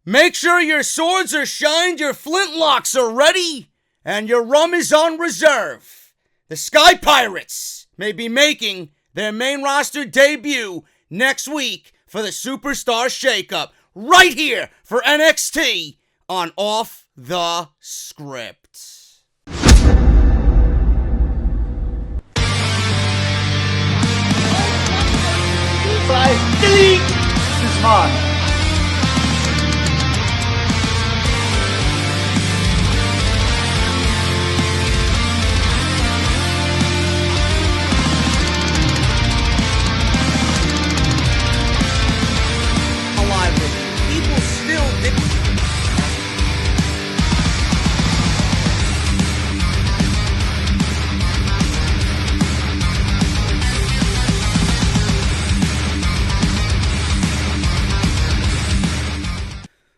Make sure your swords are shined, your flintlocks are ready, and your rum is on reserve. The Sky Pirates may be making their main roster debut next week for the Superstar Shakeup, right here for NXT on Off the Script. Delete! This is mine. Alive with you. People still did.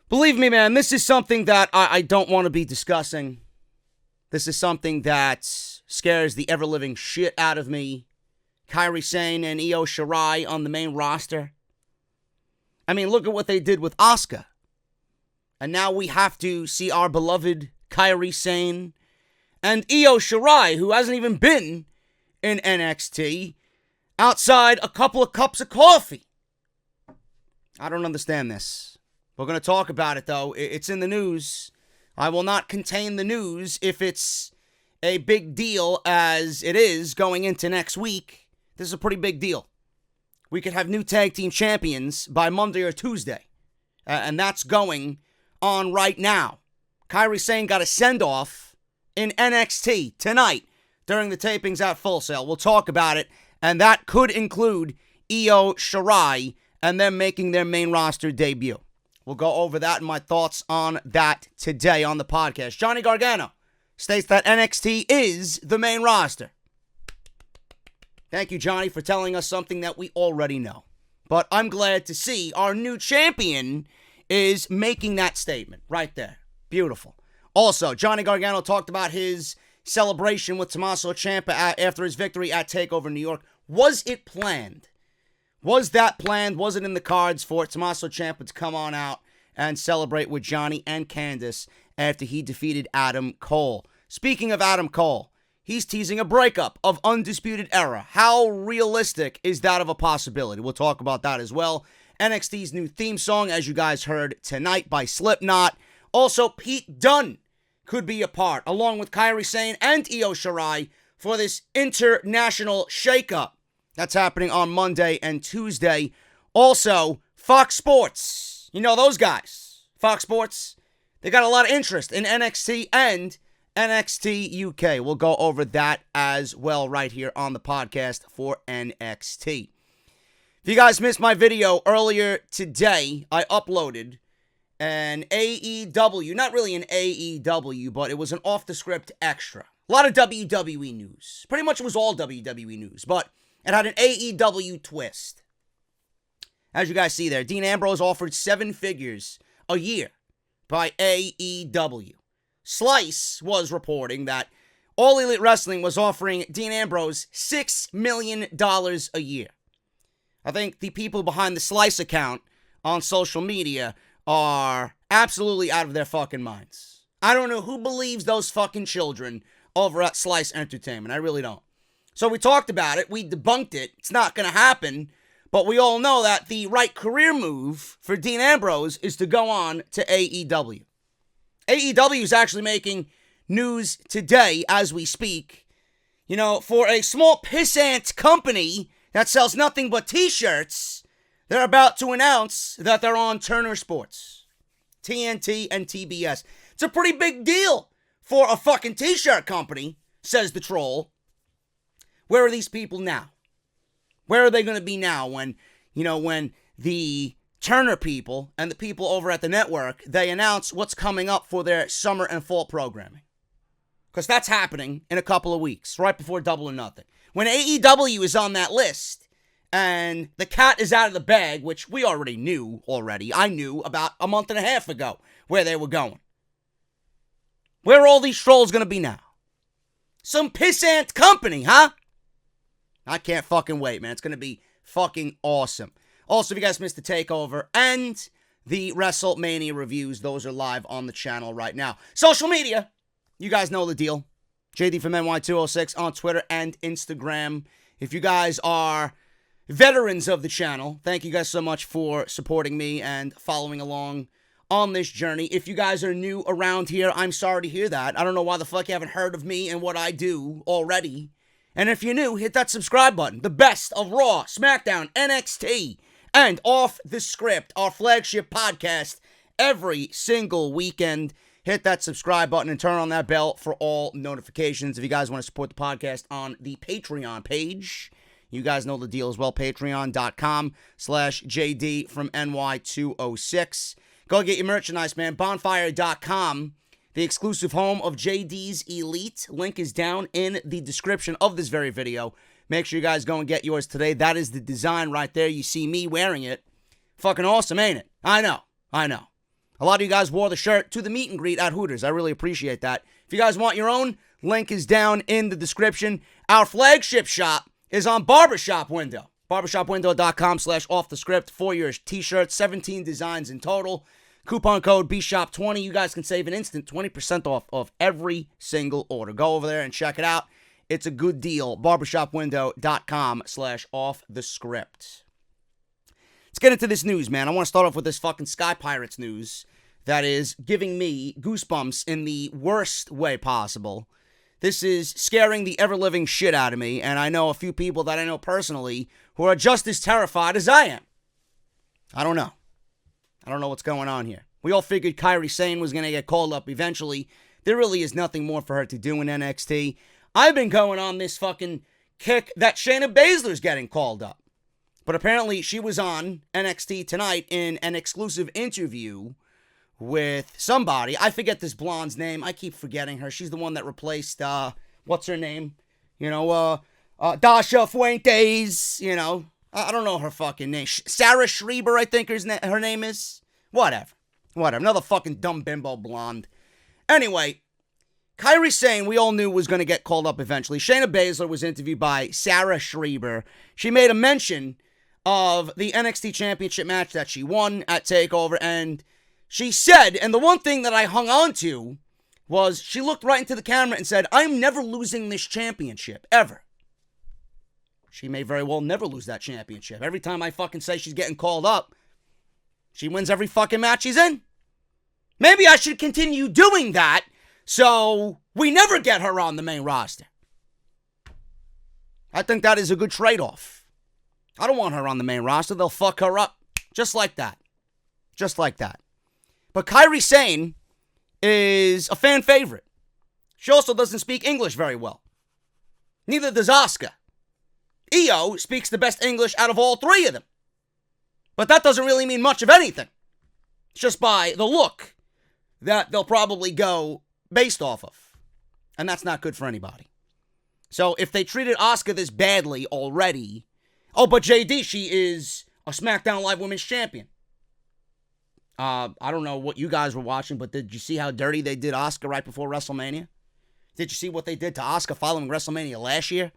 Believe me, man, this is something that I don't want to be discussing. This is something that scares the ever-living shit out of me. Kairi Sane and Io Shirai on the main roster. I mean, look at what they did with Asuka. And now we have to see our beloved Kairi Sane and Io Shirai, who hasn't even been in NXT, outside a couple of cups of coffee. I don't understand this. We're going to talk about it, though. It's in the news. I will not contain the news if it's a big deal as it is going into next week. This is a pretty big deal. We could have new tag team champions by Monday or Tuesday. And that's going on right now. Kairi Sane got a send-off in NXT tonight during the tapings at Full Sail. We'll talk about it. And that could include Io Shirai and them making their main roster debut. We'll go over that and my thoughts on that today on the podcast. Johnny Gargano states that NXT is the main roster. Thank you, Johnny, for telling us something that we already know. But I'm glad to see our new champion is making that statement right there. Beautiful. Also, Johnny Gargano talked about his celebration with Tommaso Ciampa after his victory at Takeover New York. Was it planned? Was that planned? Was it in the cards for Tommaso Ciampa to come on out and celebrate with Johnny and Candice after he defeated Adam Cole? Speaking of Adam Cole, he's teasing a breakup of Undisputed Era. How realistic is that of a possibility? We'll talk about that as well. NXT's new theme song, as you guys heard tonight, by Slipknot. Also, Pete Dunne could be a part, along with Kairi Sane and Io Shirai, for this international shakeup. That's happening on Monday and Tuesday. Also, Fox Sports. You know those guys. Fox Sports. They got a lot of interest in NXT and NXT UK. We'll go over that as well right here on the podcast for NXT. If you guys missed my video earlier today, I uploaded an AEW, not really an AEW, but it was an off-the-script extra. A lot of WWE news. Pretty much it was all WWE news, but it had an AEW twist. As you guys see there, Dean Ambrose offered 7 figures a year by AEW. Slice was reporting that All Elite Wrestling was offering Dean Ambrose $6 million a year. I think the people behind the Slice account on social media are absolutely out of their fucking minds. I don't know who believes those fucking children over at Slice Entertainment. I really don't. So we talked about it. We debunked it. It's not going to happen. But we all know that the right career move for Dean Ambrose is to go on to AEW. AEW is actually making news today as we speak. You know, for a small pissant company that sells nothing but t-shirts, they're about to announce that they're on Turner Sports, TNT, and TBS. It's a pretty big deal for a fucking t-shirt company, says the troll. Where are these people now? Where are they going to be now when the Turner people and the people over at the network, they announce what's coming up for their summer and fall programming? Because that's happening in a couple of weeks, right before Double or Nothing. When AEW is on that list and the cat is out of the bag, which we already knew already. I knew about a month and a half ago where they were going. Where are all these trolls going to be now? Some pissant company, huh? I can't fucking wait, man. It's going to be fucking awesome. Also, if you guys missed the Takeover and the WrestleMania reviews. Those are live on the channel right now. Social media, you guys know the deal. JD from NY206 on Twitter and Instagram. If you guys are veterans of the channel, thank you guys so much for supporting me and following along on this journey. If you guys are new around here, I'm sorry to hear that. I don't know why the fuck you haven't heard of me and what I do already. And if you're new, hit that subscribe button. The best of Raw, Smackdown, NXT, and Off the Script, our flagship podcast, every single weekend. Hit that subscribe button and turn on that bell for all notifications. If you guys want to support the podcast on the Patreon page, you guys know the deal as well. Patreon.com/JD from NY206. Go get your merchandise, man. Bonfire.com, the exclusive home of JD's Elite. Link is down in the description of this very video. Make sure you guys go and get yours today. That is the design right there. You see me wearing it. Fucking awesome, ain't it? I know. A lot of you guys wore the shirt to the meet and greet at Hooters. I really appreciate that. If you guys want your own, link is down in the description. Our flagship shop is on Barbershop Window. Barbershopwindow.com/offthescript for your t-shirts. 17 designs in total. Coupon code BSHOP20. You guys can save an instant 20% off of every single order. Go over there and check it out. It's a good deal. Barbershopwindow.com/offthescript. Let's get into this news, man. I want to start off with this fucking Sky Pirates news that is giving me goosebumps in the worst way possible. This is scaring the ever-living shit out of me, and I know a few people that I know personally who are just as terrified as I am. I don't know what's going on here. We all figured Kairi Sane was going to get called up eventually. There really is nothing more for her to do in NXT. I've been going on this fucking kick that Shayna Baszler's getting called up. But apparently she was on NXT tonight in an exclusive interview with somebody. I forget this blonde's name. I keep forgetting her. She's the one that replaced, what's her name? Dasha Fuentes, I don't know her fucking name. Sarah Schreiber, I think her name is. Whatever. Another fucking dumb bimbo blonde. Anyway, Kairi Sane, we all knew was going to get called up eventually. Shayna Baszler was interviewed by Sarah Schreiber. She made a mention of the NXT Championship match that she won at TakeOver, and she said, and the one thing that I hung on to was she looked right into the camera and said, "I'm never losing this championship, ever." She may very well never lose that championship. Every time I fucking say she's getting called up, she wins every fucking match she's in. Maybe I should continue doing that so we never get her on the main roster. I think that is a good trade-off. I don't want her on the main roster. They'll fuck her up just like that. But Kairi Sane is a fan favorite. She also doesn't speak English very well. Neither does Asuka. Io speaks the best English out of all three of them. But that doesn't really mean much of anything. It's just by the look that they'll probably go based off of. And that's not good for anybody. So if they treated Asuka this badly already... Oh, but JD, she is a SmackDown Live Women's Champion. I don't know what you guys were watching, but did you see how dirty they did Asuka right before WrestleMania? Did you see what they did to Asuka following WrestleMania last year?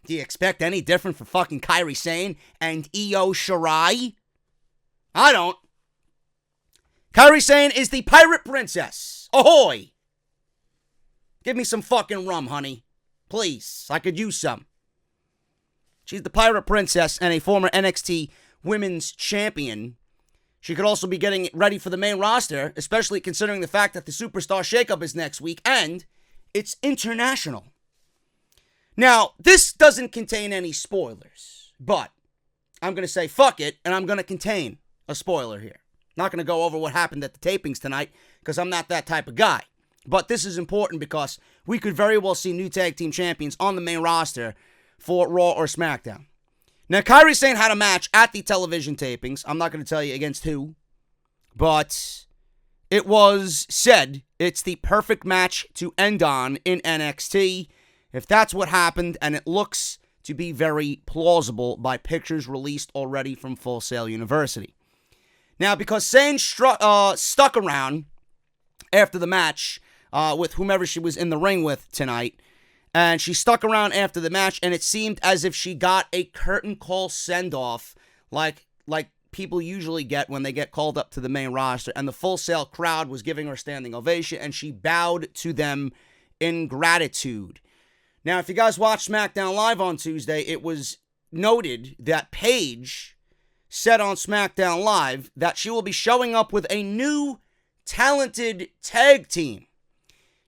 Do you expect any different for fucking Kairi Sane and Io Shirai? I don't. Kairi Sane is the Pirate Princess. Ahoy! Give me some fucking rum, honey. Please, I could use some. She's the Pirate Princess and a former NXT Women's Champion. She could also be getting ready for the main roster, especially considering the fact that the Superstar Shakeup is next week, and it's international. Now, this doesn't contain any spoilers, but I'm going to say fuck it, and I'm going to contain a spoiler here. Not going to go over what happened at the tapings tonight, because I'm not that type of guy. But this is important because we could very well see new tag team champions on the main roster for Raw or SmackDown. Now, Kairi Sane had a match at the television tapings. I'm not going to tell you against who, but it was said it's the perfect match to end on in NXT. If that's what happened, and it looks to be very plausible by pictures released already from Full Sail University. Now, because Sane stuck around after the match with whomever she was in the ring with tonight, and she stuck around after the match, and it seemed as if she got a curtain call send-off, like people usually get when they get called up to the main roster, and the Full Sail crowd was giving her standing ovation, and she bowed to them in gratitude. Now, if you guys watched SmackDown Live on Tuesday, it was noted that Paige said on SmackDown Live that she will be showing up with a new talented tag team.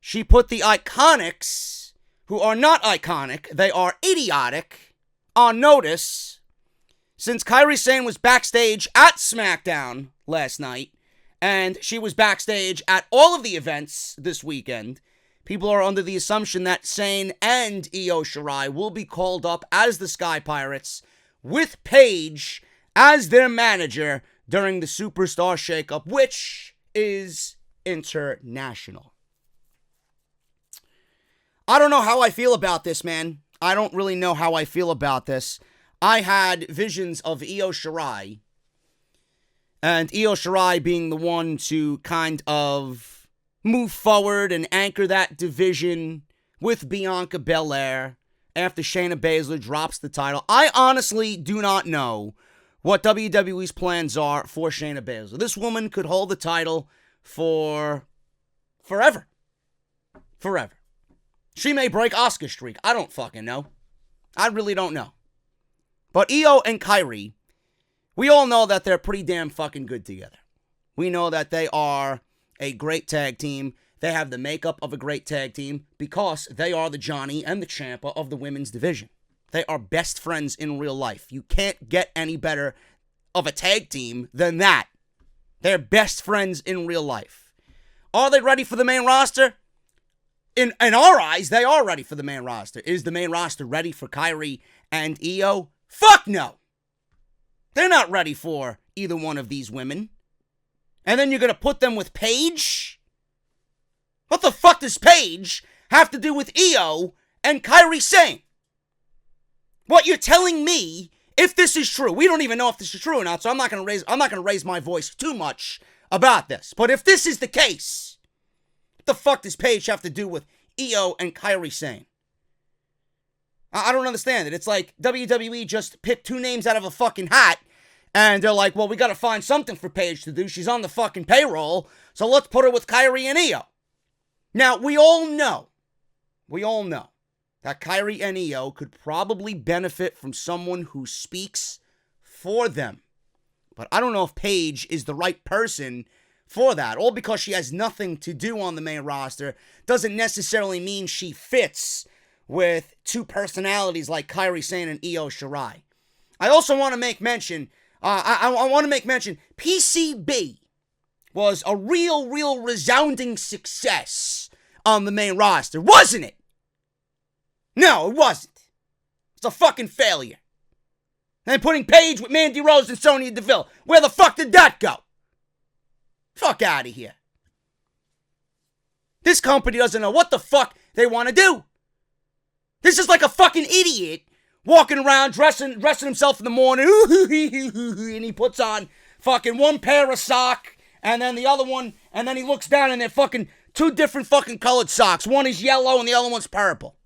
She put the Iconics, who are not iconic, they are idiotic, on notice, since Kairi Sane was backstage at SmackDown last night, and she was backstage at all of the events this weekend. People are under the assumption that Sane and Io Shirai will be called up as the Sky Pirates with Paige as their manager during the Superstar Shakeup, which is international. I don't know how I feel about this, man. I don't really know how I feel about this. I had visions of Io Shirai, and Io Shirai being the one to kind of move forward and anchor that division with Bianca Belair after Shayna Baszler drops the title. I honestly do not know what WWE's plans are for Shayna Baszler. This woman could hold the title for forever. Forever. She may break Asuka's streak. I don't fucking know. I really don't know. But Io and Kairi, we all know that they're pretty damn fucking good together. We know that they are a great tag team. They have the makeup of a great tag team because they are the Johnny and the Ciampa of the women's division. They are best friends in real life. You can't get any better of a tag team than that. They're best friends in real life. Are they ready for the main roster? In our eyes, they are ready for the main roster. Is the main roster ready for Kairi and Io? Fuck no. They're not ready for either one of these women. And then you're going to put them with Paige? What the fuck does Paige have to do with Io and Kairi Sane? What you're telling me, if this is true, we don't even know if this is true or not, so I'm not going to raise my voice too much about this. But if this is the case, what the fuck does Paige have to do with Io and Kairi Sane? I don't understand it. It's like WWE just picked two names out of a fucking hat, and they're like, well, we got to find something for Paige to do. She's on the fucking payroll, so let's put her with Kairi and Io. Now, we all know that Kairi and Io could probably benefit from someone who speaks for them. But I don't know if Paige is the right person for that. All because she has nothing to do on the main roster doesn't necessarily mean she fits with two personalities like Kairi Sane and Io Shirai. I also want to make mention, PCB was a real resounding success on the main roster, wasn't it? No, it wasn't. It's a fucking failure. And putting Paige with Mandy Rose and Sonya Deville, where the fuck did that go? Fuck out of here. This company doesn't know what the fuck they want to do. This is like a fucking idiot walking around dressing himself in the morning, and he puts on fucking one pair of sock, and then the other one, and then he looks down and they're fucking two different fucking colored socks. One is yellow and the other one's purple.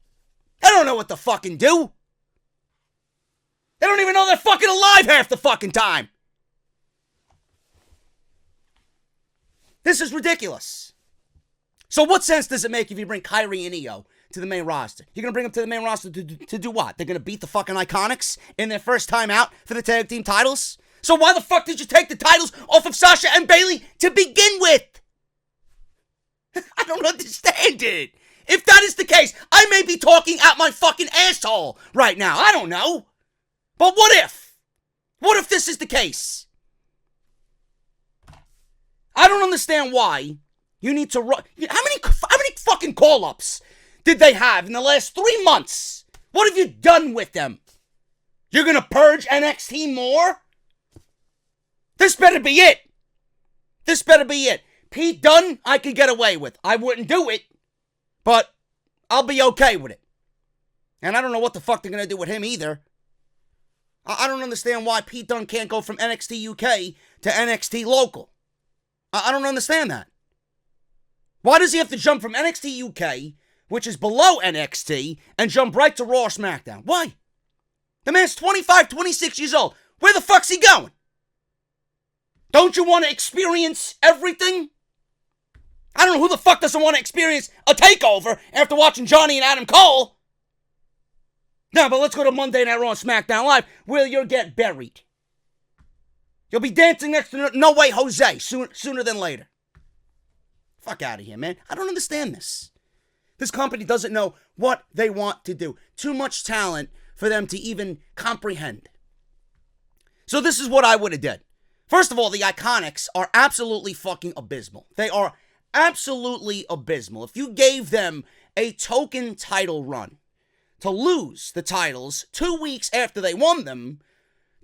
They don't know what to fucking do. They don't even know they're fucking alive half the fucking time. This is ridiculous. So what sense does it make if you bring Kairi and Io to the main roster? You're going to bring them to the main roster to do what? They're going to beat the fucking Iconics in their first time out for the tag team titles? So why the fuck did you take the titles off of Sasha and Bayley to begin with? I don't understand it. If that is the case, I may be talking out my fucking asshole right now. I don't know. But what if? What if this is the case? I don't understand why you need to run. How many fucking call-ups did they have in the last 3 months? What have you done with them? You're gonna purge NXT more? This better be it. This better be it. Pete Dunne, I could get away with. I wouldn't do it, but I'll be okay with it. And I don't know what the fuck they're gonna do with him either. I don't understand why Pete Dunne can't go from NXT UK to NXT local. I don't understand that. Why does he have to jump from NXT UK, which is below NXT, and jump right to Raw or SmackDown? Why? The man's 25, 26 years old. Where the fuck's he going? Don't you want to experience everything? I don't know who the fuck doesn't want to experience a takeover after watching Johnny and Adam Cole. No, but let's go to Monday Night Raw and SmackDown Live, where you'll get buried. You'll be dancing next to No Way Jose sooner than later. Fuck out of here, man. I don't understand this. This company doesn't know what they want to do. Too much talent for them to even comprehend. So this is what I would have did. First of all, the Iconics are absolutely fucking abysmal. They are absolutely abysmal. If you gave them a token title run to lose the titles 2 weeks after they won them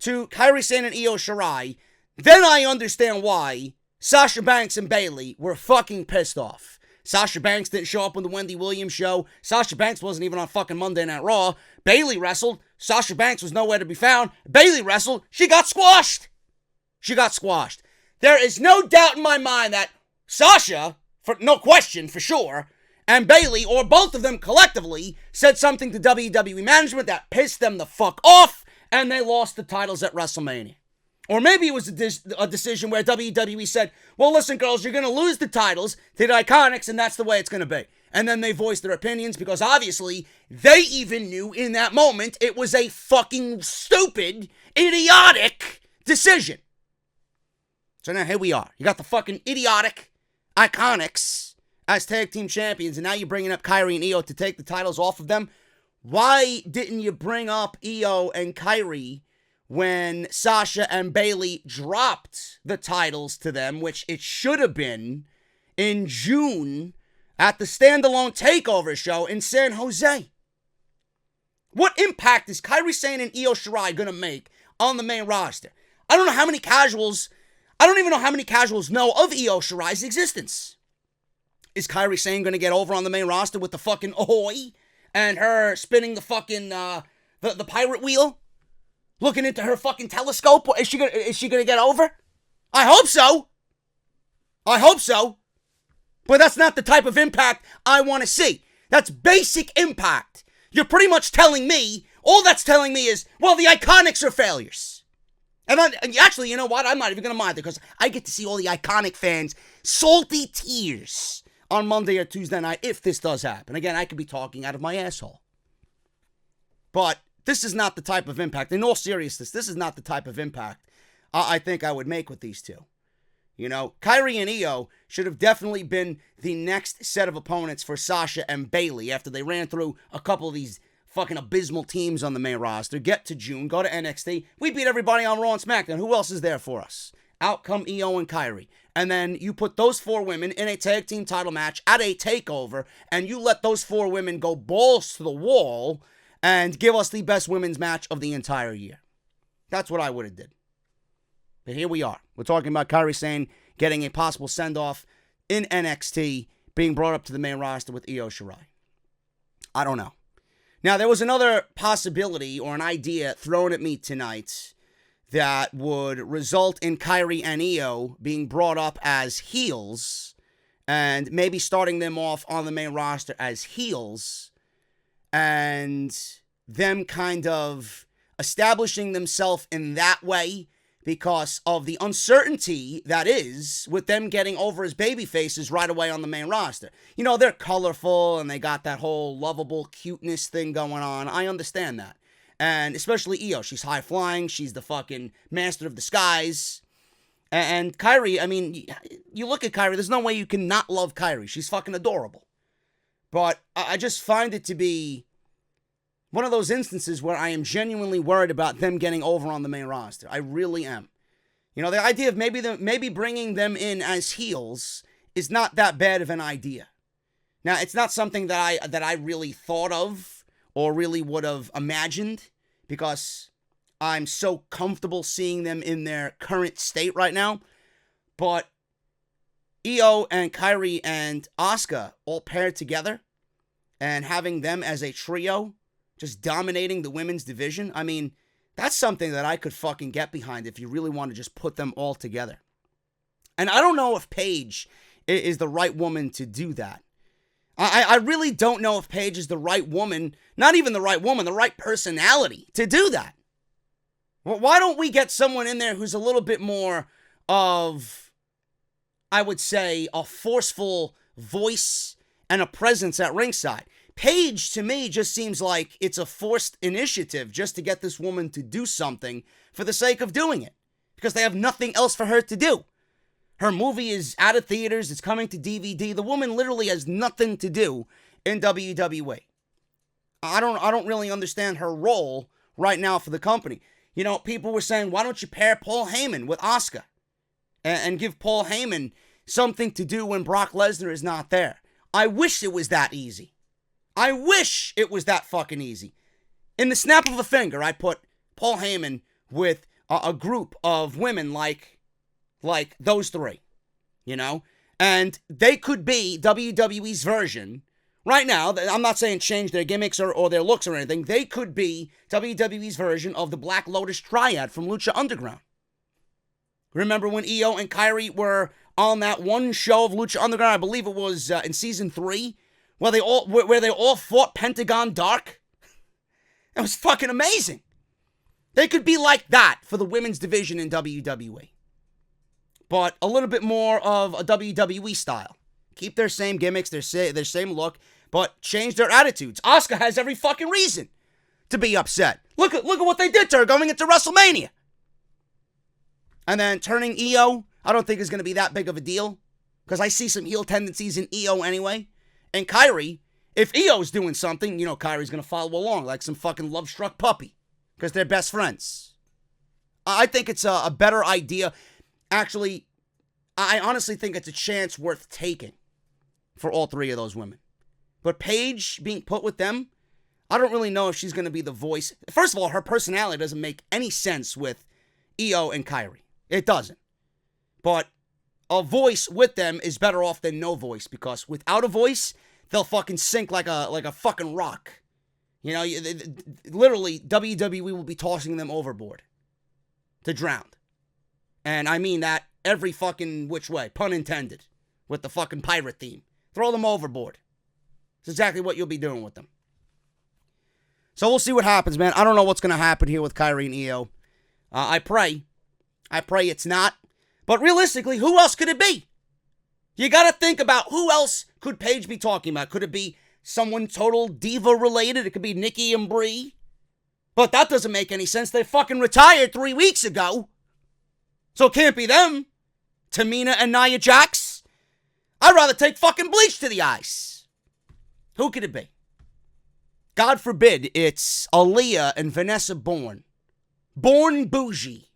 to Kairi Sane and Io Shirai, then I understand why Sasha Banks and Bayley were fucking pissed off. Sasha Banks didn't show up on the Wendy Williams show. Sasha Banks wasn't even on fucking Monday Night Raw. Bayley wrestled. Sasha Banks was nowhere to be found. Bayley wrestled. She got squashed. There is no doubt in my mind that Sasha, for no question for sure, and Bayley, or both of them collectively, said something to WWE management that pissed them the fuck off, and they lost the titles at WrestleMania. Or maybe it was a decision where WWE said, well, listen, girls, you're going to lose the titles to the Iconics, and that's the way it's going to be. And then they voiced their opinions because obviously they even knew in that moment it was a fucking stupid, idiotic decision. So now here we are. You got the fucking idiotic Iconics as tag team champions, and now you're bringing up Kairi and Io to take the titles off of them. Why didn't you bring up Io and Kairi when Sasha and Bayley dropped the titles to them, which it should have been in June at the standalone takeover show in San Jose? What impact is Kairi Sane and Io Shirai going to make on the main roster? I don't even know how many casuals know of Io Shirai's existence. Is Kairi Sane going to get over on the main roster with the fucking ahoy and her spinning the fucking the pirate wheel, looking into her fucking telescope? Is she gonna get over? I hope so. But that's not the type of impact I want to see. That's basic impact. You're pretty much telling me, all that's telling me is, well, the Iconics are failures. And actually, you know what? I'm not even going to mind it because I get to see all the Iconic fans salty tears on Monday or Tuesday night if this does happen. Again, I could be talking out of my asshole. But this is not the type of impact. In all seriousness, this is not the type of impact I think I would make with these two. You know, Kairi and Io should have definitely been the next set of opponents for Sasha and Bayley after they ran through a couple of these fucking abysmal teams on the main roster. Get to June, go to NXT. We beat everybody on Raw and SmackDown. Who else is there for us? Out come Io and Kairi. And then you put those four women in a tag team title match at a takeover, and you let those four women go balls to the wall and give us the best women's match of the entire year. That's what I would have did. But here we are. We're talking about Kairi Sane getting a possible send-off in NXT, being brought up to the main roster with Io Shirai. I don't know. Now, there was another possibility or an idea thrown at me tonight that would result in Kairi and Io being brought up as heels and maybe starting them off on the main roster as heels and them kind of establishing themselves in that way because of the uncertainty that is with them getting over as baby faces right away on the main roster. You know, they're colorful and they got that whole lovable cuteness thing going on. I understand that. And especially Io. She's high flying. She's the fucking master of the skies. And Kairi, I mean, you look at Kairi, there's no way you can not love Kairi. She's fucking adorable. But I just find it to be one of those instances where I am genuinely worried about them getting over on the main roster. I really am. You know, the idea of maybe bringing them in as heels is not that bad of an idea. Now, it's not something that I really thought of or really would have imagined because I'm so comfortable seeing them in their current state right now. But Io and Kairi and Asuka all paired together and having them as a trio just dominating the women's division, I mean, that's something that I could fucking get behind if you really want to just put them all together. And I don't know if Paige is the right woman to do that. I really don't know if Paige is the right woman, not even the right woman, the right personality to do that. Well, why don't we get someone in there who's a little bit more of, I would say, a forceful voice and a presence at ringside. Paige, to me, just seems like it's a forced initiative just to get this woman to do something for the sake of doing it, because they have nothing else for her to do. Her movie is out of theaters. It's coming to DVD. The woman literally has nothing to do in WWE. I don't really understand her role right now for the company. You know, people were saying, why don't you pair Paul Heyman with Asuka and give Paul Heyman something to do when Brock Lesnar is not there? I wish it was that easy. I wish it was that fucking easy. In the snap of a finger, I put Paul Heyman with a group of women like those three, you know? And they could be WWE's version. Right now, I'm not saying change their gimmicks or their looks or anything. They could be WWE's version of the Black Lotus Triad from Lucha Underground. Remember when Io and Kairi were on that one show of Lucha Underground? I believe it was in season 3, where they all fought Pentagon Dark. It was fucking amazing. They could be like that for the women's division in WWE. But a little bit more of a WWE style. Keep their same gimmicks, their same look, but change their attitudes. Asuka has every fucking reason to be upset. Look at what they did to her going into WrestleMania. And then turning Io, I don't think is going to be that big of a deal, because I see some heel tendencies in Io anyway. And Kairi, if Io's doing something, you know Kairi's going to follow along like some fucking love-struck puppy, because they're best friends. I think it's a better idea. Actually, I honestly think it's a chance worth taking for all three of those women. But Paige being put with them, I don't really know if she's going to be the voice. First of all, her personality doesn't make any sense with Io and Kairi. It doesn't. But a voice with them is better off than no voice, because without a voice, they'll fucking sink like a fucking rock. You know, literally, WWE will be tossing them overboard to drown. And I mean that every fucking which way, pun intended, with the fucking pirate theme. Throw them overboard. It's exactly what you'll be doing with them. So we'll see what happens, man. I don't know what's going to happen here with Kairi and Io. I pray it's not. But realistically, who else could it be? You got to think about who else could Paige be talking about. Could it be someone total diva related? It could be Nikki and Brie. But that doesn't make any sense. They fucking retired 3 weeks ago. So it can't be them. Tamina and Nia Jax. I'd rather take fucking bleach to the ice. Who could it be? God forbid it's Aaliyah and Vanessa Bourne. Born bougie.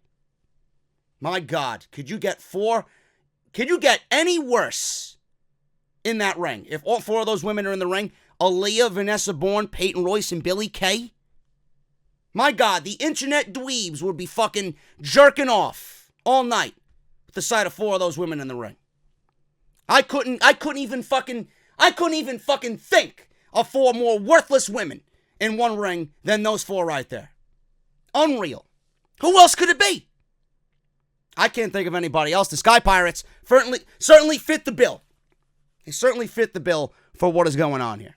My God, could you get any worse in that ring? If all four of those women are in the ring, Aaliyah, Vanessa Bourne, Peyton Royce, and Billie Kay. My God, the internet dweebs would be fucking jerking off all night with the sight of four of those women in the ring. I couldn't even fucking think of four more worthless women in one ring than those four right there. Unreal. Who else could it be? I can't think of anybody else. The Sky Pirates certainly fit the bill. They certainly fit the bill for what is going on here.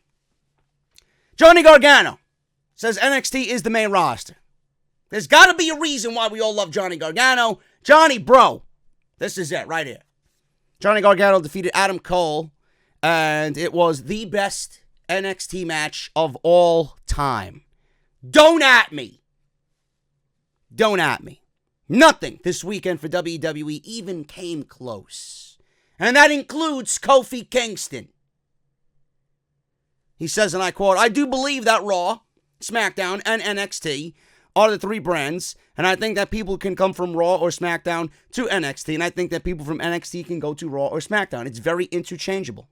Johnny Gargano says NXT is the main roster. There's got to be a reason why we all love Johnny Gargano. Johnny, bro, this is it right here. Johnny Gargano defeated Adam Cole, and it was the best NXT match of all time. Don't at me. Nothing this weekend for WWE even came close. And that includes Kofi Kingston. He says, and I quote, "I do believe that Raw, SmackDown, and NXT are the three brands, and I think that people can come from Raw or SmackDown to NXT, and I think that people from NXT can go to Raw or SmackDown. It's very interchangeable.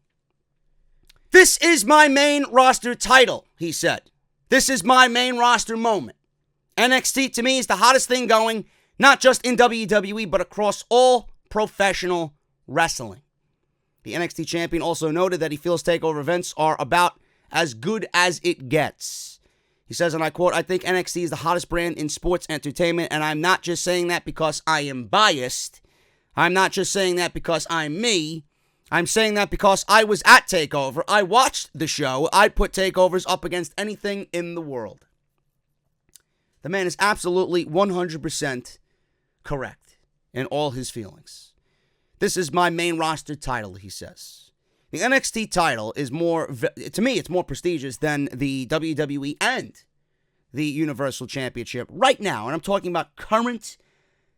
This is my main roster title," he said. "This is my main roster moment. NXT to me is the hottest thing going, not just in WWE, but across all professional wrestling." The NXT champion also noted that he feels takeover events are about as good as it gets. He says, and I quote, "I think NXT is the hottest brand in sports entertainment, and I'm not just saying that because I am biased. I'm not just saying that because I'm me. I'm saying that because I was at TakeOver. I watched the show. I'd put takeovers up against anything in the world." The man is absolutely 100% correct. in all his feelings. This is my main roster title, he says. The NXT title is more, to me, it's more prestigious than the WWE and the Universal Championship right now. And I'm talking about current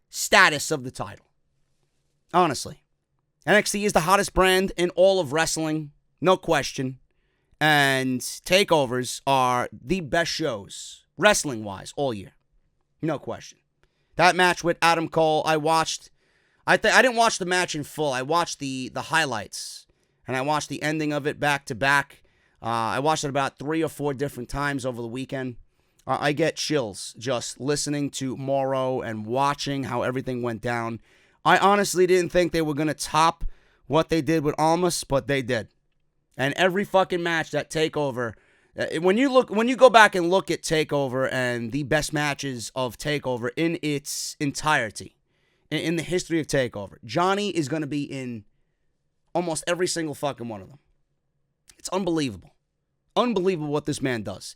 status of the title. Honestly. NXT is the hottest brand in all of wrestling, no question. And takeovers are the best shows, wrestling-wise, all year. No question. That match with Adam Cole, I watched. I didn't watch the match in full. I watched the highlights. And I watched the ending of it back to back. I watched it about 3 or 4 different times over the weekend. I get chills just listening to Morrow and watching how everything went down. I honestly didn't think they were going to top what they did with Almas, but they did. And every fucking match that Takeover, when you go back and look at Takeover and the best matches of Takeover in its entirety, in the history of Takeover, Johnny is going to be in almost every single fucking one of them. It's unbelievable. Unbelievable what this man does.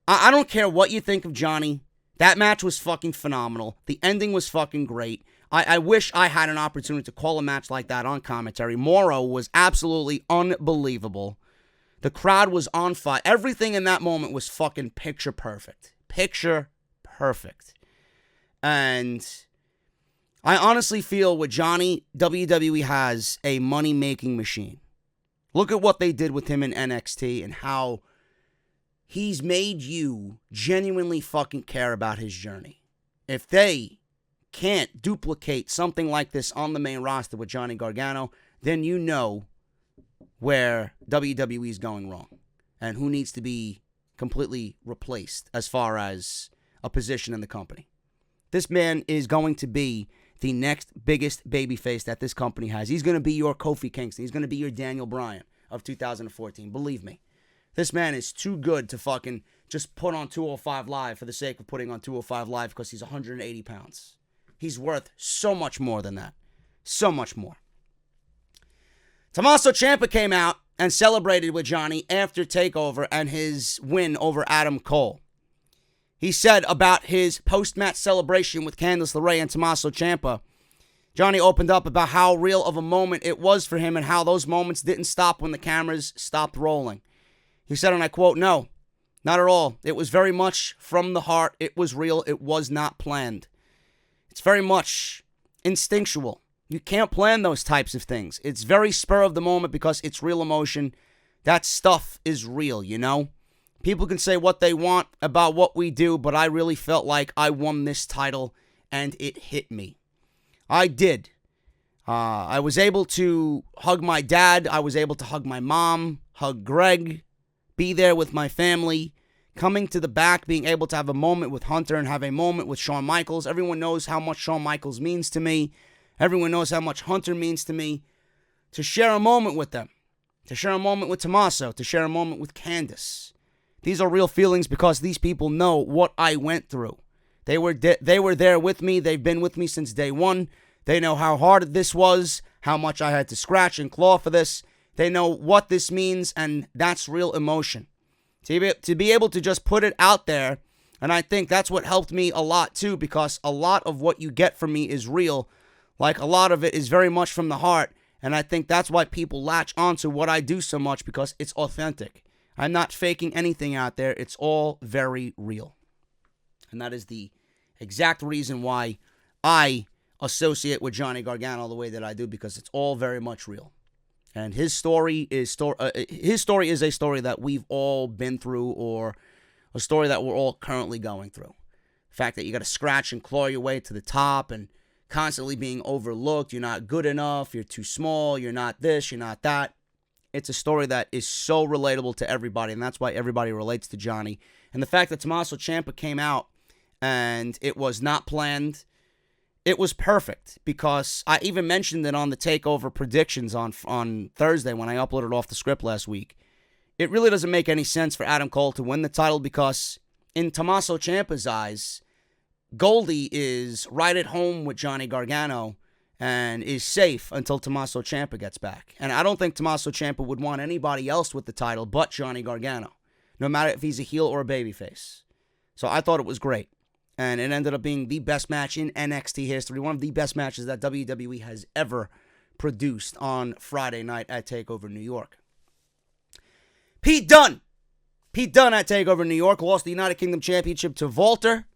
I don't care what you think of Johnny. That match was fucking phenomenal. The ending was fucking great. I wish I had an opportunity to call a match like that on commentary. Morrow was absolutely unbelievable. The crowd was on fire. Everything in that moment was fucking picture perfect. Picture perfect. And I honestly feel with Johnny, WWE has a money-making machine. Look at what they did with him in NXT and how he's made you genuinely fucking care about his journey. If they can't duplicate something like this on the main roster with Johnny Gargano, then you know where WWE is going wrong and who needs to be completely replaced as far as a position in the company. This man is going to be the next biggest babyface that this company has. He's going to be your Kofi Kingston. He's going to be your Daniel Bryan of 2014. Believe me. This man is too good to fucking just put on 205 Live for the sake of putting on 205 Live because he's 180 pounds. He's worth so much more than that. So much more. Tommaso Ciampa came out and celebrated with Johnny after TakeOver and his win over Adam Cole. He said about his post-match celebration with Candice LeRae and Tommaso Ciampa, Johnny opened up about how real of a moment it was for him and how those moments didn't stop when the cameras stopped rolling. He said, and I quote, "No, not at all. It was very much from the heart. It was real. It was not planned. It's very much instinctual. You can't plan those types of things. It's very spur of the moment because it's real emotion. That stuff is real, you know? People can say what they want about what we do, but I really felt like I won this title and it hit me. I did. I was able to hug my dad. I was able to hug my mom, hug Greg, be there with my family, coming to the back, being able to have a moment with Hunter and have a moment with Shawn Michaels. Everyone knows how much Shawn Michaels means to me. Everyone knows how much Hunter means to me. To share a moment with them. To share a moment with Tommaso. To share a moment with Candice. These are real feelings because these people know what I went through. They were there with me. They've been with me since day one. They know how hard this was, how much I had to scratch and claw for this. They know what this means, and that's real emotion. To be able to just put it out there, and I think that's what helped me a lot too, because a lot of what you get from me is real. Like, a lot of it is very much from the heart, and I think that's why people latch onto what I do so much, because it's authentic. I'm not faking anything out there. It's all very real. And that is the exact reason why I associate with Johnny Gargano the way that I do, because it's all very much real. And his story is a story that we've all been through, or a story that we're all currently going through. The fact that you got to scratch and claw your way to the top and constantly being overlooked. You're not good enough. You're too small. You're not this. You're not that. It's a story that is so relatable to everybody, and that's why everybody relates to Johnny. And the fact that Tommaso Ciampa came out and it was not planned, it was perfect, because I even mentioned it on the TakeOver predictions on Thursday when I uploaded off the script last week. It really doesn't make any sense for Adam Cole to win the title, because in Tommaso Ciampa's eyes, Goldie is right at home with Johnny Gargano and is safe until Tommaso Ciampa gets back. And I don't think Tommaso Ciampa would want anybody else with the title but Johnny Gargano, no matter if he's a heel or a babyface. So I thought it was great. And it ended up being the best match in NXT history, one of the best matches that WWE has ever produced on Friday night at Takeover New York. Pete Dunne at Takeover New York lost the United Kingdom Championship to Walter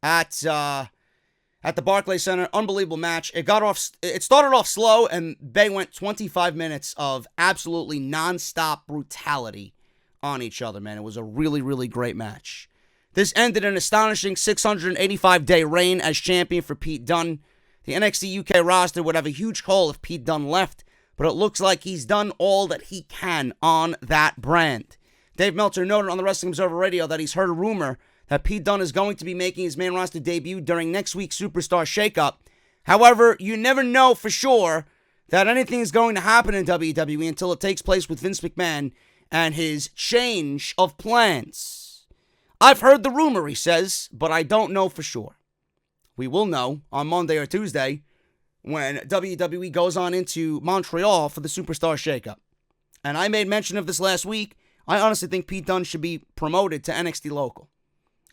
at the Barclays Center. Unbelievable match. It started off slow, and they went 25 minutes of absolutely non-stop brutality on each other, man. It was a really, really great match. This ended an astonishing 685-day reign as champion for Pete Dunne. The NXT UK roster would have a huge hole if Pete Dunne left, but it looks like he's done all that he can on that brand. Dave Meltzer noted on the Wrestling Observer Radio that he's heard a rumor that Pete Dunne is going to be making his main roster debut during next week's Superstar Shakeup. However, you never know for sure that anything is going to happen in WWE until it takes place with Vince McMahon and his change of plans. I've heard the rumor, he says, but I don't know for sure. We will know on Monday or Tuesday when WWE goes on into Montreal for the Superstar Shakeup. And I made mention of this last week. I honestly think Pete Dunne should be promoted to NXT Local.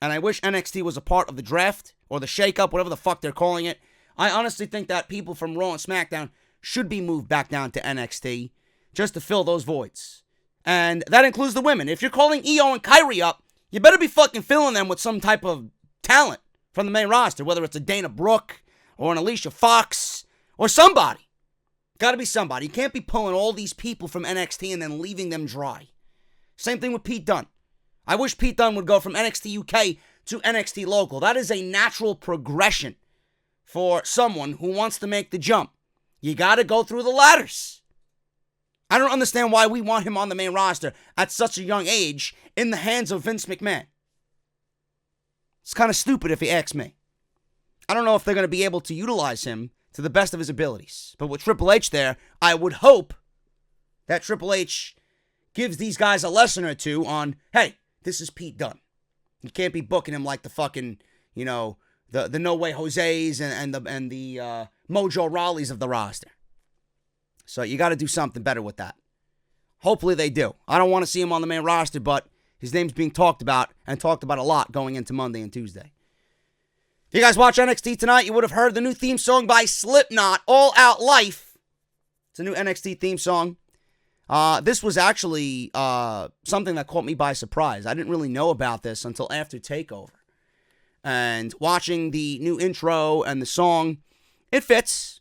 And I wish NXT was a part of the draft or the Shakeup, whatever the fuck they're calling it. I honestly think that people from Raw and SmackDown should be moved back down to NXT just to fill those voids. And that includes the women. If you're calling Io and Kyrie up, you better be fucking filling them with some type of talent from the main roster, whether it's a Dana Brooke or an Alicia Fox or somebody. Got to be somebody. You can't be pulling all these people from NXT and then leaving them dry. Same thing with Pete Dunne. I wish Pete Dunne would go from NXT UK to NXT Local. That is a natural progression for someone who wants to make the jump. You got to go through the ladders. I don't understand why we want him on the main roster at such a young age in the hands of Vince McMahon. It's kind of stupid if you ask me. I don't know if they're going to be able to utilize him to the best of his abilities. But with Triple H there, I would hope that Triple H gives these guys a lesson or two on, hey, this is Pete Dunne. You can't be booking him like the fucking, the No Way Jose's and the Mojo Rawleys of the roster. So you got to do something better with that. Hopefully they do. I don't want to see him on the main roster, but his name's being talked about, and talked about a lot going into Monday and Tuesday. If you guys watch NXT tonight, you would have heard the new theme song by Slipknot, All Out Life. It's a new NXT theme song. This was actually something that caught me by surprise. I didn't really know about this until after TakeOver. And watching the new intro and the song, it fits.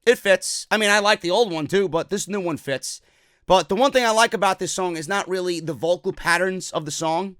It fits. I mean, I like the old one too, but this new one fits. But the one thing I like about this song is not really the vocal patterns of the song.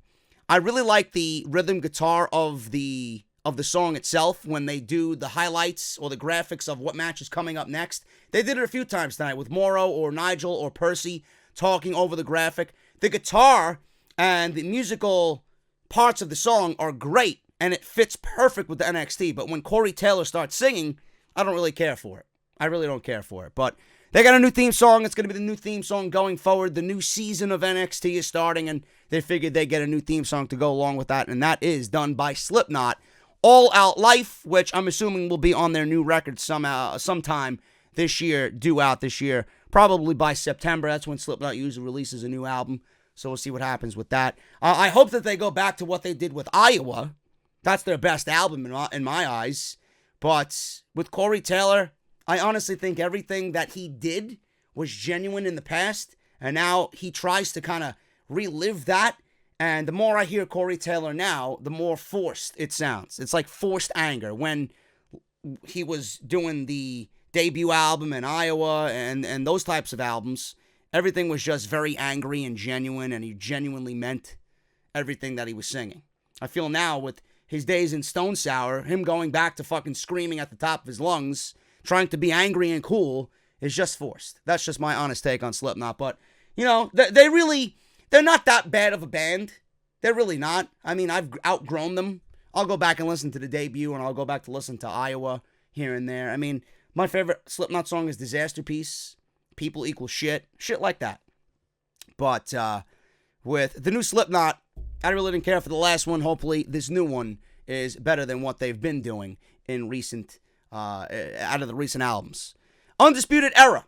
I really like the rhythm guitar of the song itself when they do the highlights or the graphics of what match is coming up next. They did it a few times tonight with Morrow or Nigel or Percy talking over the graphic. The guitar and the musical parts of the song are great, and it fits perfect with the NXT. But when Corey Taylor starts singing, I don't really care for it. I really don't care for it. But they got a new theme song. It's going to be the new theme song going forward. The new season of NXT is starting, and they figured they'd get a new theme song to go along with that, and that is done by Slipknot, All Out Life, which I'm assuming will be on their new record sometime this year, due out this year, probably by September. That's when Slipknot usually releases a new album, so we'll see what happens with that. I hope that they go back to what they did with Iowa. That's their best album in my eyes. But with Corey Taylor, I honestly think everything that he did was genuine in the past, and now he tries to kind of relive that. And the more I hear Corey Taylor now, the more forced it sounds. It's like forced anger. When he was doing the debut album in Iowa and those types of albums, everything was just very angry and genuine, and he genuinely meant everything that he was singing. I feel now with his days in Stone Sour, him going back to fucking screaming at the top of his lungs, trying to be angry and cool, is just forced. That's just my honest take on Slipknot. But, they're not that bad of a band. They're really not. I mean, I've outgrown them. I'll go back and listen to the debut, and I'll go back to listen to Iowa here and there. I mean, my favorite Slipknot song is Disaster Piece. People equal shit. Shit like that. But with the new Slipknot, I really didn't care for the last one. Hopefully, this new one is better than what they've been doing in out of the recent albums. Undisputed Era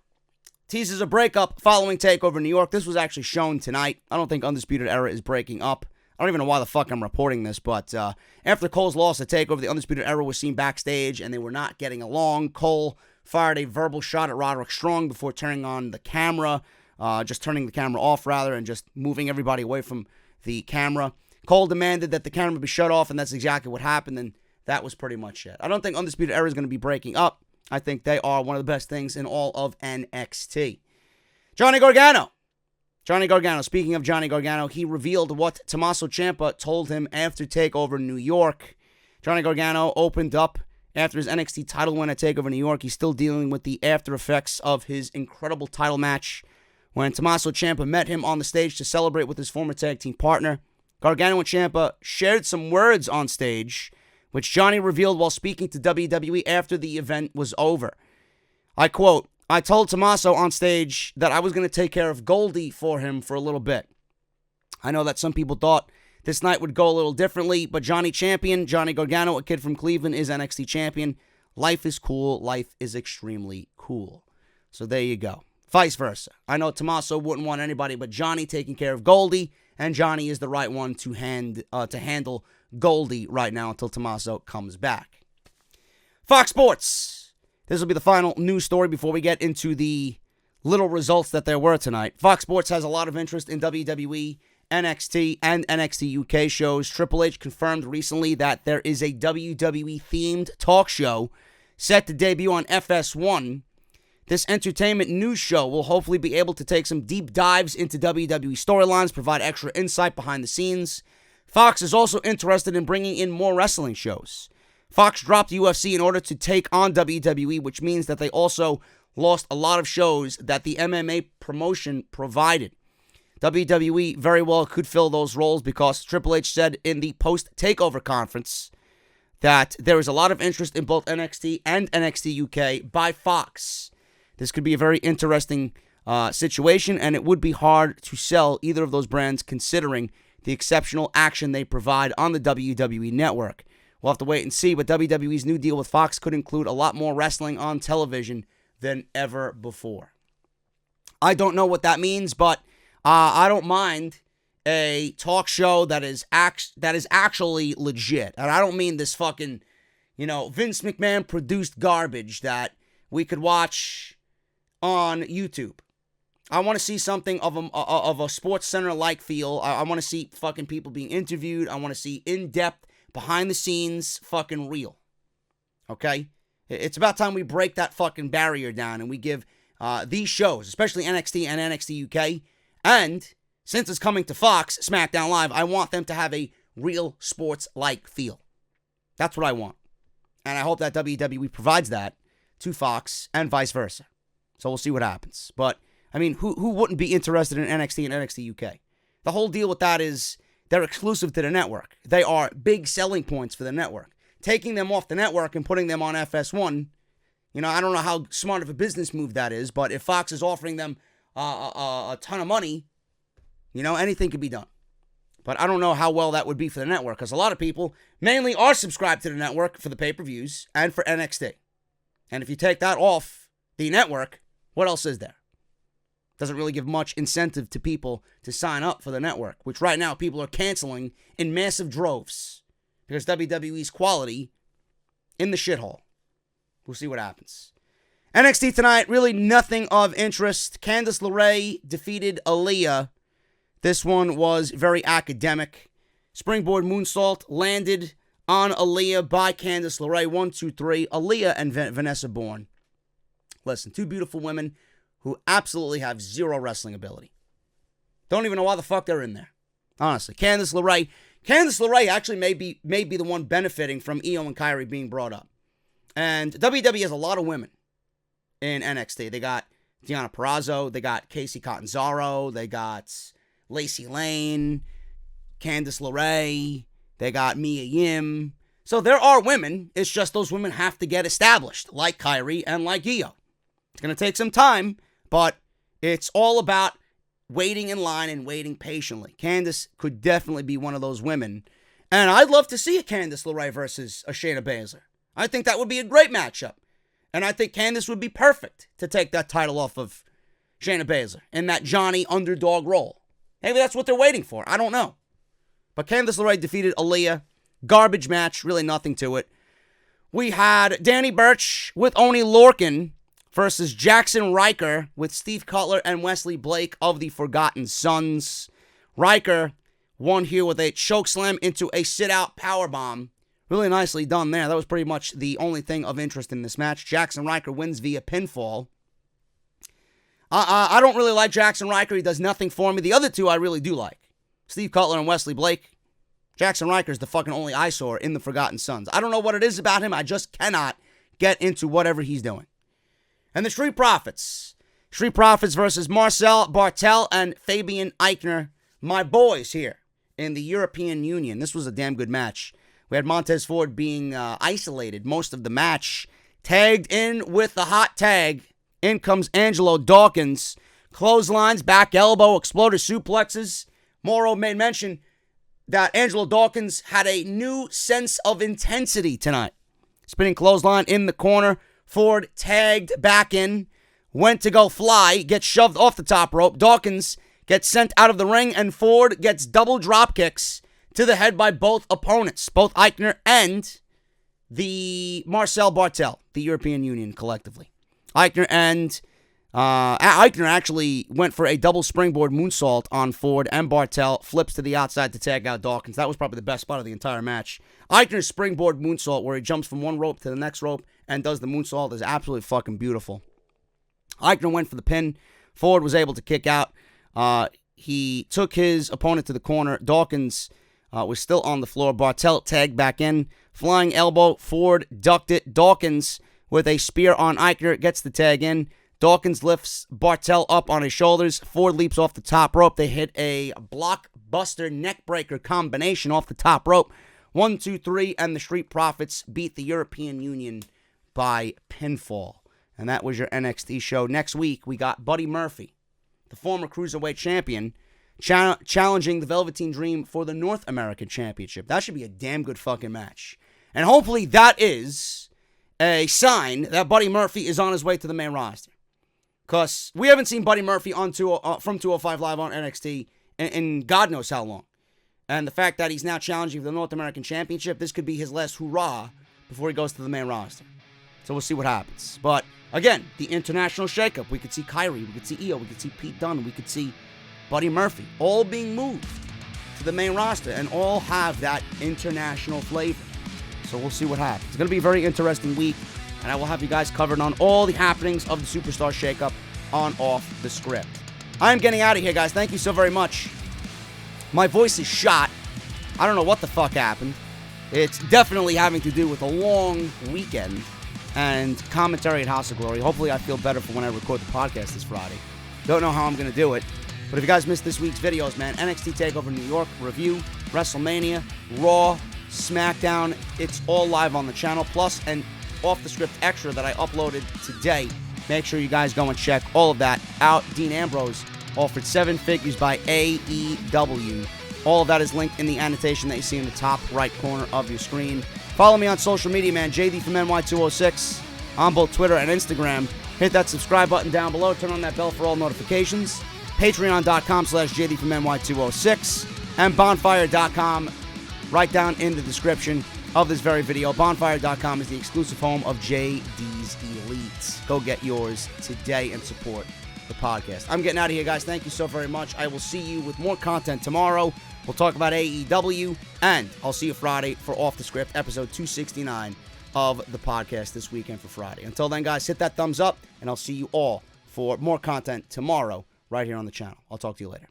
teases a breakup following TakeOver New York. This was actually shown tonight. I don't think Undisputed Era is breaking up. I don't even know why the fuck I'm reporting this, but after Cole's loss at Takeover, the Undisputed Era was seen backstage, and they were not getting along. Cole fired a verbal shot at Roderick Strong before turning on the camera, just turning the camera off, rather, and just moving everybody away from the camera. Cole demanded that the camera be shut off, and that's exactly what happened, and that was pretty much it. I don't think Undisputed Era is going to be breaking up. I think they are one of the best things in all of NXT. Johnny Gargano, speaking of Johnny Gargano, he revealed what Tommaso Ciampa told him after Takeover New York. Johnny Gargano opened up after his NXT title win at Takeover New York. He's still dealing with the after effects of his incredible title match when Tommaso Ciampa met him on the stage to celebrate with his former tag team partner. Gargano and Ciampa shared some words on stage, which Johnny revealed while speaking to WWE after the event was over. I quote, "I told Tommaso on stage that I was going to take care of Goldie for him for a little bit. I know that some people thought this night would go a little differently, but Johnny champion, Johnny Gargano, a kid from Cleveland, is NXT champion. Life is cool. Life is extremely cool." So there you go. Vice versa. I know Tommaso wouldn't want anybody but Johnny taking care of Goldie, and Johnny is the right one to handle Goldie right now until Tommaso comes back. Fox Sports. This will be the final news story before we get into the little results that there were tonight. Fox Sports has a lot of interest in WWE, NXT, and NXT UK shows. Triple H confirmed recently that there is a WWE-themed talk show set to debut on FS1. This entertainment news show will hopefully be able to take some deep dives into WWE storylines, provide extra insight behind the scenes. Fox is also interested in bringing in more wrestling shows. Fox dropped UFC in order to take on WWE, which means that they also lost a lot of shows that the MMA promotion provided. WWE very well could fill those roles because Triple H said in the post-takeover conference that there is a lot of interest in both NXT and NXT UK by Fox. This could be a very interesting situation, and it would be hard to sell either of those brands considering the exceptional action they provide on the WWE network. We'll have to wait and see, but WWE's new deal with Fox could include a lot more wrestling on television than ever before. I don't know what that means, but I don't mind a talk show that is actually legit. And I don't mean this fucking, Vince McMahon produced garbage that we could watch on YouTube. I want to see something of a Sports Center-like feel. I want to see fucking people being interviewed. I want to see in-depth, behind-the-scenes fucking real. Okay? It's about time we break that fucking barrier down and we give these shows, especially NXT and NXT UK, and since it's coming to Fox, SmackDown Live, I want them to have a real sports-like feel. That's what I want. And I hope that WWE provides that to Fox and vice versa. So we'll see what happens. But, I mean, who wouldn't be interested in NXT and NXT UK? The whole deal with that is they're exclusive to the network. They are big selling points for the network. Taking them off the network and putting them on FS1, I don't know how smart of a business move that is, but if Fox is offering them a ton of money, anything could be done. But I don't know how well that would be for the network, because a lot of people mainly are subscribed to the network for the pay-per-views and for NXT. And if you take that off the network, what else is there? Doesn't really give much incentive to people to sign up for the network, which right now people are canceling in massive droves because WWE's quality in the shithole. We'll see what happens. NXT tonight, really nothing of interest. Candice LeRae defeated Aaliyah. This one was very academic. Springboard moonsault landed on Aaliyah by Candice LeRae. 1, 2, 3. Aaliyah and Vanessa Bourne. Listen, two beautiful women who absolutely have zero wrestling ability. Don't even know why the fuck they're in there. Honestly, Candice LeRae actually may be the one benefiting from Io and Kairi being brought up. And WWE has a lot of women in NXT. They got Deonna Purrazzo, they got Casey Catanzaro, they got Lacey Lane, Candice LeRae, they got Mia Yim. So there are women, it's just those women have to get established, like Kairi and like Io. It's going to take some time, but it's all about waiting in line and waiting patiently. Candice could definitely be one of those women. And I'd love to see a Candice LeRae versus a Shayna Baszler. I think that would be a great matchup. And I think Candice would be perfect to take that title off of Shayna Baszler in that Johnny underdog role. Maybe that's what they're waiting for. I don't know. But Candice LeRae defeated Aaliyah. Garbage match, really nothing to it. We had Danny Burch with Oney Lorcan versus Jackson Ryker with Steve Cutler and Wesley Blake of the Forgotten Sons. Ryker won here with a chokeslam into a sit-out powerbomb. Really nicely done there. That was pretty much the only thing of interest in this match. Jackson Ryker wins via pinfall. I don't really like Jackson Ryker. He does nothing for me. The other two I really do like. Steve Cutler and Wesley Blake. Jackson Ryker's the fucking only eyesore in the Forgotten Sons. I don't know what it is about him. I just cannot get into whatever he's doing. And the Street Profits. Street Profits versus Marcel Bartel and Fabian Eichner. My boys here in the European Union. This was a damn good match. We had Montez Ford being isolated most of the match. Tagged in with the hot tag. In comes Angelo Dawkins. Clotheslines, back elbow, exploder suplexes. Morrow made mention that Angelo Dawkins had a new sense of intensity tonight. Spinning clothesline in the corner. Ford tagged back in. Went to go fly. Gets shoved off the top rope. Dawkins gets sent out of the ring. And Ford gets double drop kicks to the head by both opponents. Both Eichner and the Marcel Bartel. The European Union collectively. Eichner actually went for a double springboard moonsault on Ford, and Bartel flips to the outside to tag out Dawkins. That was probably the best spot of the entire match. Eichner's springboard moonsault, where he jumps from one rope to the next rope and does the moonsault, is absolutely fucking beautiful. Eichner went for the pin. Ford was able to kick out. He took his opponent to the corner. Dawkins was still on the floor. Bartel tagged back in. Flying elbow. Ford ducked it. Dawkins with a spear on Eichner gets the tag in. Dawkins lifts Bartel up on his shoulders. Ford leaps off the top rope. They hit a blockbuster neckbreaker combination off the top rope. 1, 2, 3, and the Street Profits beat the European Union by pinfall. And that was your NXT show. Next week, we got Buddy Murphy, the former Cruiserweight champion, challenging the Velveteen Dream for the North American Championship. That should be a damn good fucking match. And hopefully that is a sign that Buddy Murphy is on his way to the main roster. Because we haven't seen Buddy Murphy from 205 Live on NXT in God knows how long. And the fact that he's now challenging for the North American Championship, this could be his last hurrah before he goes to the main roster. So we'll see what happens. But again, the international shakeup. We could see Kairi, we could see Io, we could see Pete Dunne, we could see Buddy Murphy, all being moved to the main roster and all have that international flavor. So we'll see what happens. It's going to be a very interesting week, and I will have you guys covered on all the happenings of the Superstar Shakeup on Off the Script. I'm getting out of here, guys. Thank you so very much. My voice is shot. I don't know what the fuck happened. It's definitely having to do with a long weekend and commentary at House of Glory. Hopefully I feel better for when I record the podcast this Friday. Don't know how I'm going to do it. But if you guys missed this week's videos, man, NXT TakeOver New York review, WrestleMania, Raw, Smackdown, it's all live on the channel, plus an off-the-script extra that I uploaded today. Make sure you guys go and check all of that out. Dean Ambrose offered 7 figures by AEW. All of that is linked in the annotation that you see in the top right corner of your screen. Follow me on social media, man. JD from NY206 on both Twitter and Instagram. Hit that subscribe button down below. Turn on that bell for all notifications. Patreon.com/JD from NY206 and Bonfire.com right down in the description of this very video. Bonfire.com is the exclusive home of JD's Elites. Go get yours today and support the podcast. I'm getting out of here, guys. Thank you so very much. I will see you with more content tomorrow. We'll talk about AEW, and I'll see you Friday for Off the Script, episode 269 of the podcast this weekend for Friday. Until then, guys, hit that thumbs up, and I'll see you all for more content tomorrow right here on the channel. I'll talk to you later.